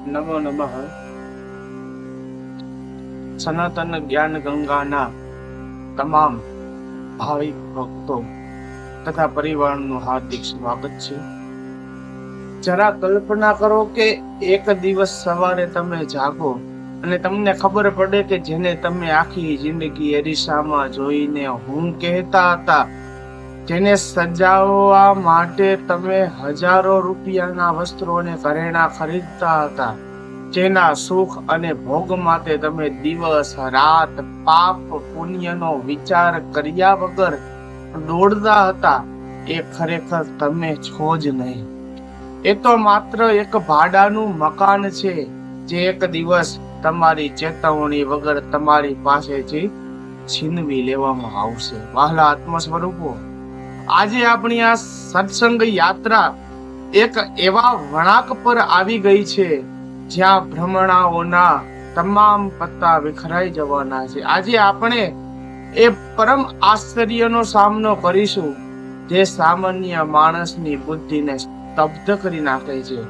નમો નમઃ. સનાતન જ્ઞાન ગંગાના તમામ ભાવિક ભક્તો તથા પરિવારનું હાર્દિક સ્વાગત છે. જરા કલ્પના કરો કે એક દિવસ સવારે તમે જાગો અને તમને ખબર પડે કે જેને તમે આખી જિંદગી અરીસામાં જોઈને હું કહેતા હતા, જેને સજાવવા માટે તમે હજારો રૂપિયાના વસ્ત્રો અને ઘરેણાં ખરીદતા હતા, જેના સુખ અને ભોગ માટે તમે દિવસ રાત પાપ પુણ્યનો વિચાર કર્યા વગર દોડતા હતા, એ ખરેખર તમે છો જ નહીં. એ તો માત્ર એક ભાડાનું મકાન છે, જે એક દિવસ તમારી ચેતવણી વગર તમારી પાસેથી છીનવી લેવામાં આવશે. વહાલા આત્મ સ્વરૂપો, આજે આપણી આ સત્સંગ યાત્રા એક એવા વળાંક પર આવી ગઈ છે જ્યાં ભ્રમણાઓના તમામ પત્તા વિખરાઈ જવાના છે. આજે આપણે એ પરમ આશ્ચર્યનો સામનો કરીશું જે સામાન્ય માણસની બુદ્ધિને સ્તબ્ધ કરી નાખે છે.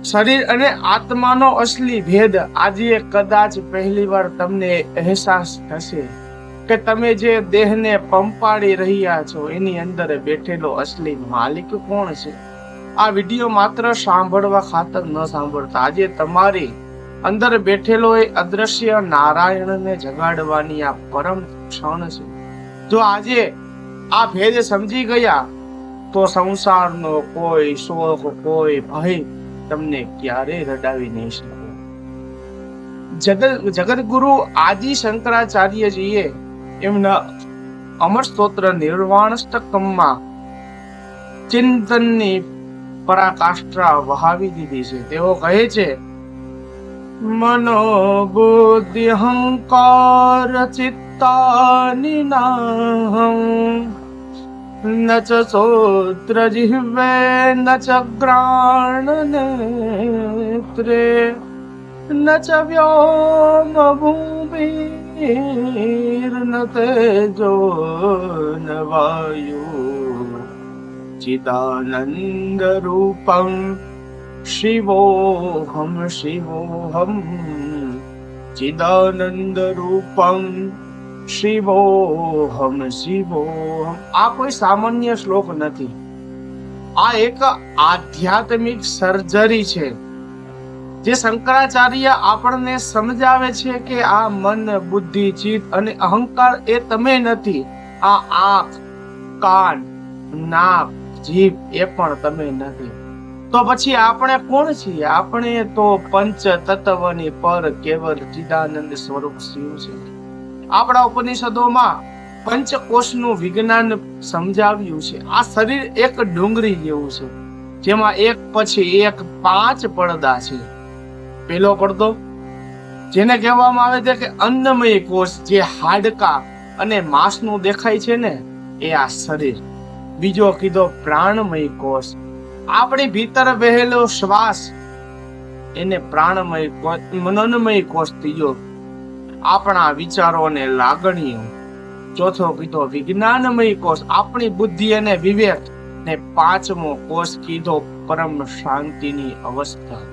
શરીર અને આત્માનો અસલી ભેદ આજે કદાચ પહેલીવાર તમને અહેસાસ થશે કે તમે જે દેહને પંપાડી રહ્યા છો એની અંદર બેઠેલો અસલી માલિક કોણ છે. આ વિડીયો માત્ર સાંભળવા ખાતર ન સાંભળતા. આજે તમારી અંદર બેઠેલો એ અદ્રશ્ય નારાયણને જગાડવાની આ પરમ ક્ષણ છે. જો આજે આ ભેદ સમજી ગયા તો સંસારનો કોઈ શોક, કોઈ ભય તમને ક્યારેય રડાવી નહીં શકે. જગતગુરુ આદિ શંકરાચાર્યજીએ એમના અમર સ્તોત્ર નિર્વાણષ્ટકમમાં ચિંતનની પરાકાષ્ઠા વહાવી દીધી છે. તેઓ કહે છે, મનો બુદ્ધિ અહંકાર ચિત્તાનિ નાહં ન ચ શ્રોત્ર જિહ્વે ન ચ ઘ્રાણ નેત્રે ન ચ વ્યોમ ભૂમિર્ન તેજો ન વાયુ ચિદાનંદ રૂપં શિવોહમ શિવોહમ ચિદાનંદ રૂપં શિવોહમ શિવોહમ. આ કોઈ સામાન્ય શ્લોક નથી. આ એક આધ્યાત્મિક સર્જરી છે જે શંકરાચાર્ય આપણને સમજાવે છે કે આ મન, બુદ્ધિ, ચિત્ત અને અહંકાર એ તમે નથી. આ આંખ, કાન, નાક, જીભ એ પણ તમે નથી. તો પછી આપણે કોણ છીએ? આપણે તો પંચ તત્વની પર કેવલ ચિદાનંદ સ્વરૂપ શિવ છે. આપણા ઉપનિષદોમાં પંચકોશનું વિજ્ઞાન સમજાવ્યું છે. આ શરીર એક ડુંગળી જેવું છે, જેમાં એક પછી એક 5 પડદા છે. પહેલો પડદો જેને કહેવામાં આવે છે કે અન્નમય કોષ, જે હાડકા અને માંસનું દેખાય છે ને, એ આ શરીર. બીજો કીધો પ્રાણમય કોષ, આપણી ભીતર વહેલો શ્વાસ, એને પ્રાણમય કોષ. મનોમય કોષ ત્રીજો, આપણા વિચારો અને લાગણીઓ. ચોથો કીધો વિજ્ઞાનમય કોષ, આપણી બુદ્ધિ અને વિવેક. ને 5મો કોષ કીધો પરમ શાંતિની અવસ્થા.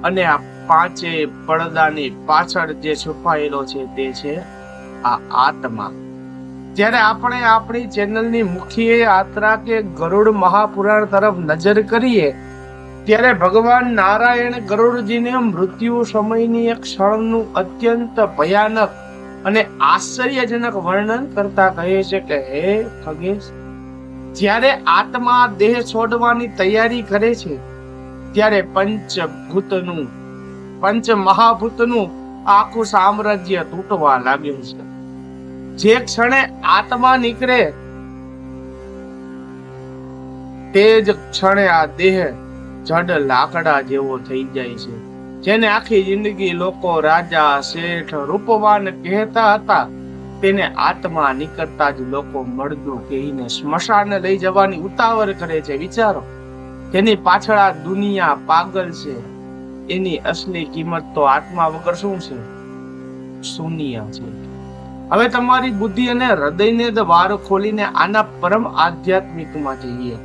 અને આ 5 પડદાની પાછળ જે છુપાયેલો છે તે છે આ આત્મા. જ્યારે આપણે આપણી ચેનલની મુખ્ય યાત્રા કે ગરુડ મહાપુરાણ તરફ નજર કરીએ ત્યારે ભગવાન નારાયણ ગરુડજીને મૃત્યુ સમયની એક ક્ષણનું અત્યંત ભયાનક અને આશ્ચર્યજનક વર્ણન કરતા કહે છે કે હે ખગેશ, જ્યારે આત્મા દેહ છોડવાની તૈયારી કરે છે ત્યારે પંચ મહાભૂતનું આખું સામ્રાજ્ય તૂટવા લાગ્યું છે. જે ક્ષણે આત્મા નીકળે તે જ ક્ષણે આ દેહ જડ લાકડા જેવો થઈ જાય છે. જેને આખી જિંદગી લોકો રાજા, શેઠ, રૂપવાન કહેતા હતા, તેને આત્મા નીકળતા જ લોકો મળદું કહીને સ્મશાને લઈ જવાની ઉતાવળ કરે છે. વિચારો, તેની પાછળ આ દુનિયા પાગલ છે. એની અસલી કિંમત તો આત્મા વગર શું છે? શૂન્ય છે. હવે તમારી બુદ્ધિ અને હૃદયને દ્વાર ખોલીને આના પરમ આધ્યાત્મિકમાં જઈએ.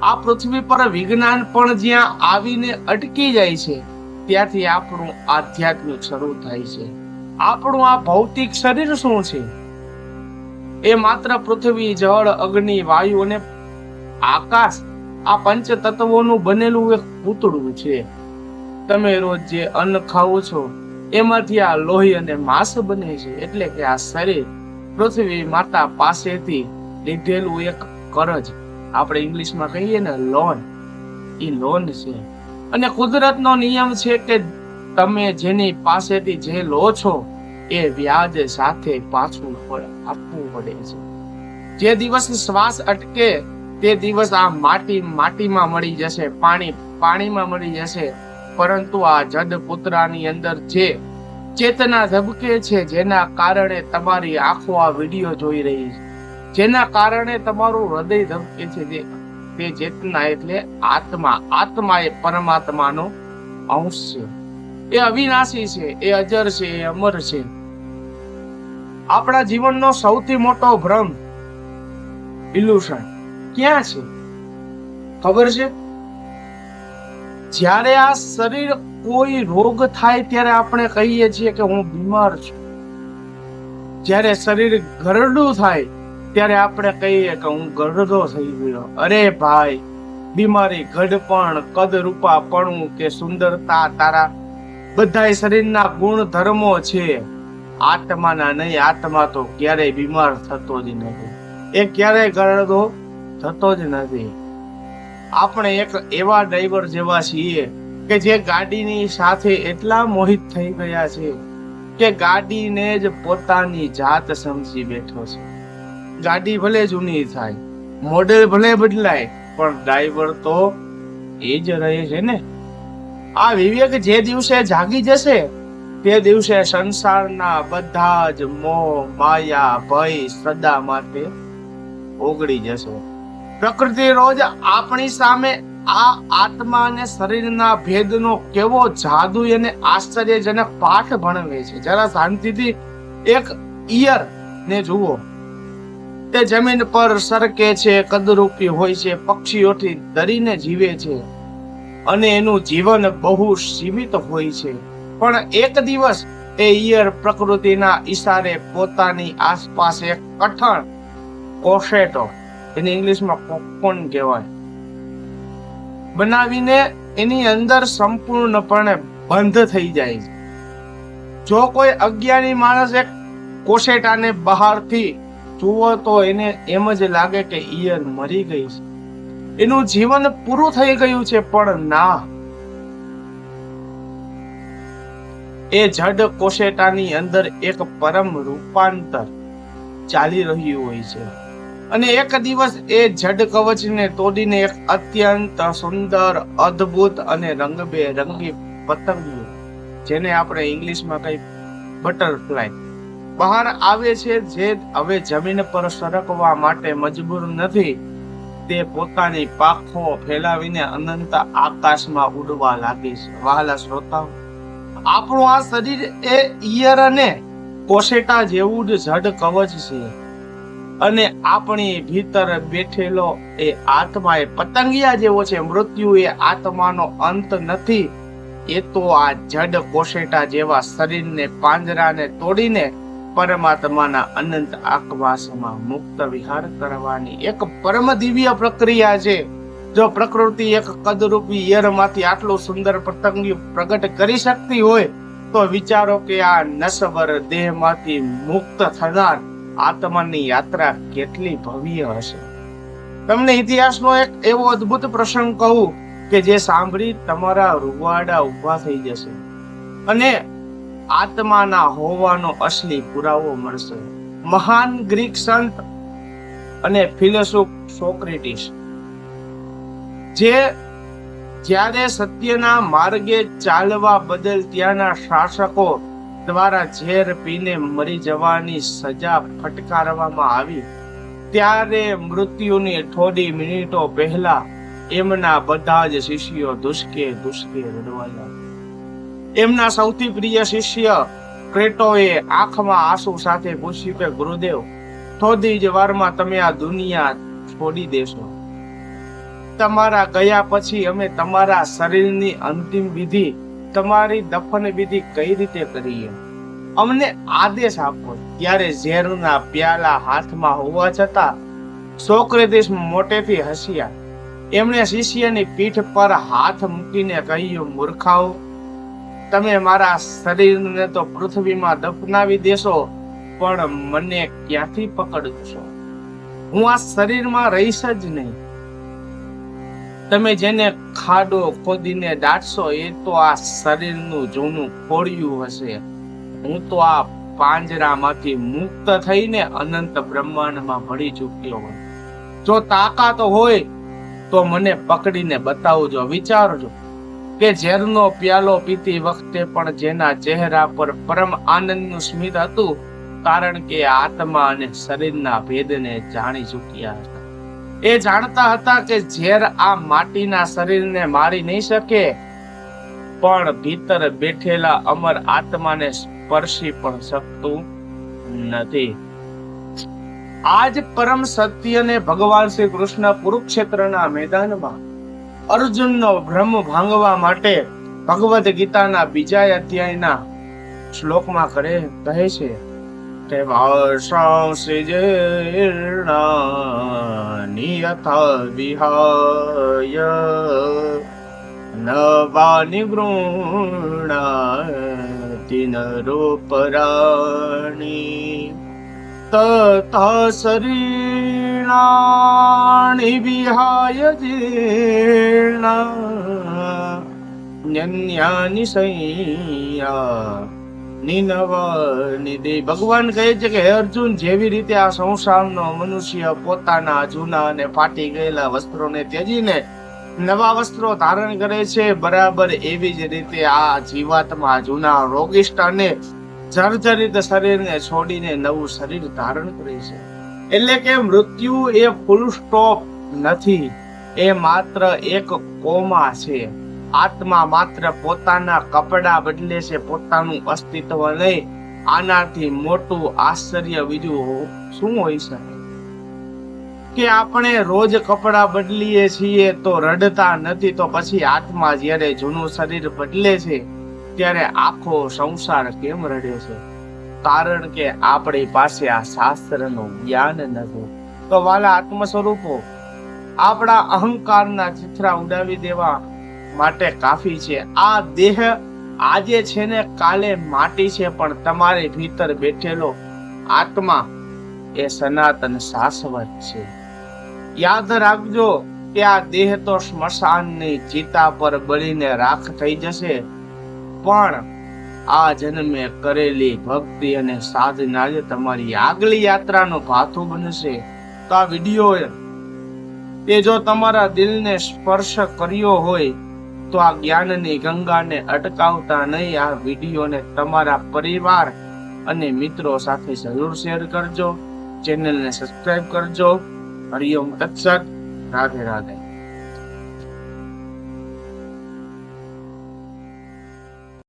આ પૃથ્વી પર વિજ્ઞાન પણ જ્યાં આવીને અટકી જાય છે ત્યાંથી આપણું આધ્યાત્મિક શરૂ થાય છે. આપણું આ ભૌતિક શરીર શું છે? એ માત્ર પૃથ્વી, જળ, અગ્નિ, વાયુ અને આકાશ, આ પંચ તત્વોનું બનેલું એક પૂતળું છે. તમે રોજ જે અન્ન ખાઓ છો એમાંથી આ લોહી અને માંસ બને છે. એટલે કે આ શરીર પૃથ્વી માતા પાસેથી લીધેલું એક કરજ, આપણે ઇંગ્લિશમાં કહીએ ને લોન, એ લોન છે. અને કુદરતનો નિયમ છે કે તમે જેની પાસેથી જે લો છો એ વ્યાજ સાથે પાછું આપવું પડે છે. જે દિવસ શ્વાસ અટકે તે દિવસ આ માટીમાં મળી જશે, પાણીમાં મળી જશે. પરંતુ આ જડ પુત્રાની અંદર જે ચેતના ધબકે છે, જેના કારણે તમારી આંખો આ વિડીયો જોઈ રહી છે, જેના કારણે તમારું હૃદય ધબકે છે, તે ચેતના એટલે આત્મા. આત્મા એ પરમાત્માનો અંશ છે. એ અવિનાશી છે, એ અજર છે, એ અમર છે. આપણા જીવનનો સૌથી મોટો ભ્રમ, ઇલ્યુશન ક્યાં છે ખબર છે? જ્યારે આ શરીર કોઈ રોગ થાય ત્યારે આપણે કહીએ છીએ કે હું બીમાર છું. જ્યારે શરીર ઘરડું થાય ત્યારે આપણે કહીએ કે હું ઘરડો થઈ ગયો. અરે ભાઈ, બીમારી, ઘડપણ, કદ રૂપાપણું કે સુંદરતા, તારા બધા શરીરના ગુણ ધર્મો છે, આત્માના નહીં. આત્મા તો ક્યારેય બીમાર થતો જ નથી, એ ક્યારેય ઘરડો થતો જ નથી. આપણે એક એવા ડ્રાઈવર જેવા છીએ કે જે ગાડીની સાથે એટલા મોહિત થઈ ગયા છે કે ગાડીને જ પોતાની જાત સમજી બેઠો છે. ગાડી ભલે જૂની થાય, મોડેલ ભલે બદલાય, પણ ડ્રાઈવર તો એ જ રહે છે ને. આ વિવેક જે દિવસે જાગી જશે તે દિવસે સંસારના બધા જ મોહ, માયા, ભય સદા માટે ઓગળી જશે. પ્રકૃતિ રોજ આપણી સામે આ આત્મા અને શરીરના ભેદનો કેવો જાદુ અને આશ્ચર્યજનક પાઠ ભણવે છે. જરા શાંતિથી એક ઈયર ને જુઓ. તે જમીન પર સરકે છે, કદરૂપી હોય છે, પક્ષીઓથી ડરીને જીવે છે અને એનું જીવન બહુ સીમિત હોય છે. પણ એક દિવસ એ ઈયર પ્રકૃતિના ઈશારે પોતાની આસપાસ એક કઠણ કોશેટો, એને ઇંગ્લિશમાં પોપકોર્ન કહેવાય, બનાવીને એની અંદર સંપૂર્ણપણે બંધ થઈ જાય છે. જો કોઈ અજ્ઞાની માણસ એક કોશેટાને બહારથી જુઓ તો એને એમ જ લાગે કે ઈયર મરી ગઈ છે, એનું જીવન પૂરું થઈ ગયું છે. પણ ના, એ જડ કોશેટાની અંદર એક પરમ રૂપાંતર ચાલી રહ્યું હોય છે. અને એક દિવસ એ જડ કવચને તોડીને એક અત્યંત સુંદર, અદ્ભુત અને રંગબેરંગી પતંગિયું, જેને આપણે ઇંગ્લિશમાં કઈ બટરફ્લાય, બહાર આવે છે. જે હવે જમીન પર સરકવા માટે મજબૂર નથી, તે પોતાની પાંખો ફેલાવીને અનંત આકાશમાં ઉડવા લાગે છે. વહાલા શ્રોતાઓ, આપણું આ શરીર એ ઈયર અને કોશેટા જેવું જ જડ કવચ છે. અને આપણી ભીતર બેઠેલો એ આત્મા એ પતંગિયા જેવો છે. મૃત્યુ એ આત્માનો અંત નથી. એ તો આ જડ કોશેટા જેવા શરીરને, પાંજરાને તોડીને પરમાત્માના અનંત આકાશમાં મુક્ત વિહાર કરવાની એક પરમ દિવ્ય પ્રક્રિયા છે. જો પ્રકૃતિ એક કદરૂપી ઈયરમાંથી આટલું સુંદર પતંગિયું પ્રગટ કરી શકતી હોય તો વિચારો કે આ નશ્વર દેહમાંથી મુક્ત થનાર આત્માની યાત્રા કેટલી ભવ્ય હશે. તમને ઇતિહાસનો એક એવો અદ્ભુત પ્રસંગ કહું કે જે સાંભળી તમારા રૂવાડા ઊભા થઈ જશે અને આત્માના હોવાનો અસલી પુરાવો મળશે. મહાન ગ્રીક સંત અને ફિલોસોફ સોક્રેટિસ, જે જ્યારે સત્યના માર્ગે ચાલવા બદલ ત્યાંના શાસકો દ્વારા ઝેર પીને મરી જવાની સજા ફટકારવામાં આવી, ત્યારે મૃત્યુની થોડી મિનિટો પહેલા એમના બધા જ શિષ્યો ધુસકે રડવા લાગ્યા. એમના સૌથી પ્રિય શિષ્ય ક્રેટોએ આંખમાં આંસુ સાથે પૂછ્યું કે ગુરુદેવ, થોડી જ વારમાં તમે આ દુનિયા છોડી દેશો. તમારા ગયા પછી અમે તમારા શરીરની અંતિમ વિધિ તમારી દફન વિધિ કઈ રીતે કરીએ, અમને આદેશ આપો. ત્યારે ઝેરના પ્યાલા હાથમાં હોવા છતાં સોક્રેટિસ મોટેથી હસ્યા. એમણે શિષ્યની પીઠ પર હાથ મૂકીને કહ્યું, મૂર્ખાઓ, તમે મારા શરીરને તો પૃથ્વીમાં દફનાવી દેશો, પણ મને ક્યાંથી પકડશો? હું આ શરીરમાં રહીશ જ નહીં. તમે જેને ખાડો ખોદીને દાટશો એ તો આ શરીરનું જૂનું ખોડિયું હશે. હું તો આ પાંજરામાંથી મુક્ત થઈને અનંત બ્રહ્માંડમાં ભળી ચૂક્યો હોય. જો તાકાત હોય તો મને પકડીને બતાવજો. વિચારજો કે ઝેરનો પ્યાલો પીતી વખતે પણ જેના ચહેરા પર પરમ આનંદનું સ્મિત હતું, કારણ કે આત્મા અને શરીરના ભેદને જાણી ચૂક્યા હતા. એ જાણતા હતા કે ઝેર આ માટીના શરીરને મારી નહીં શકે, પણ ભીતર બેઠેલા અમર આત્માને સ્પર્શી પણ શકતું નથી. આજ પરમ સત્યને ભગવાન શ્રી કૃષ્ણ કુરુક્ષેત્રના મેદાનમાં અર્જુનનો ભ્રમ ભાંગવા માટે ભગવદ ગીતાના બીજા અધ્યાયના શ્લોકમાં કહે છે કે નિયથા વિહાય નવાની ગૃણાતિ નરોપરાણી તથા શરીરાણિ વિહાય જીર્ણાન્યાનિ સંયા નિનવનિધિ. ભગવાન કહે છે કે હે અર્જુન, જેવી રીતે આ સંસારનો મનુષ્ય પોતાના જૂના અને ફાટી ગયેલા વસ્ત્રોને ત્યજીને નવા વસ્ત્રો ધારણ કરે છે, બરાબર એવી જ રીતે આ જીવાત્મા જૂના રોગિષ્ટ અને જર્જરિત શરીરને છોડીને નવું શરીર ધારણ કરે છે. એટલે કે મૃત્યુ એ ફૂલ સ્ટોપ નથી, એ માત્ર એક કોમા છે. આત્મા માત્ર પોતાના કપડા બદલે છે, પોતાનું અસ્તિત્વ નહીં. આનાથી મોટું આશ્ચર્ય બીજું શું હોઈ શકે કે આપણે રોજ કપડા બદલીએ છીએ તો રડતા નથી, તો પછી આત્મા જ્યારે જૂનું શરીર બદલે છે ત્યારે આખો સંસાર કેમ રડે છે? કારણ કે આપણી પાસે આ શાસ્ત્રનું જ્ઞાન નથી. તો વાલા આત્મ સ્વરૂપો, આપણા અહંકારના ચિત્રા ઉડાવી દેવા માટે કાફી છે. આ દેહ આજે છે ને કાલે માટી છે, પણ તમારી ભીતર બેઠેલો આત્મા એ સનાતન શાશ્વત છે. યાદ રાખજો કે આ દેહ તો સ્મશાનની ચિતા પર બળીને રાખ થઈ જશે, પણ આ જન્મે કરેલી ભક્તિ અને સાધના જ તમારી આગલી યાત્રાનો ભાથું બનશે. તો આ વિડીયો એ જો તમારા દિલને સ્પર્શ કર્યો હોય તો આ જ્ઞાનની ગંગાને અટકાવતા નહીં, આ વિડીયોને તમારા પરિવાર અને મિત્રો સાથે જરૂર શેર કરજો. ચેનલને સબસ્ક્રાઇબ કરજો. હરિઓમ તત્સત. રાધે રાધે.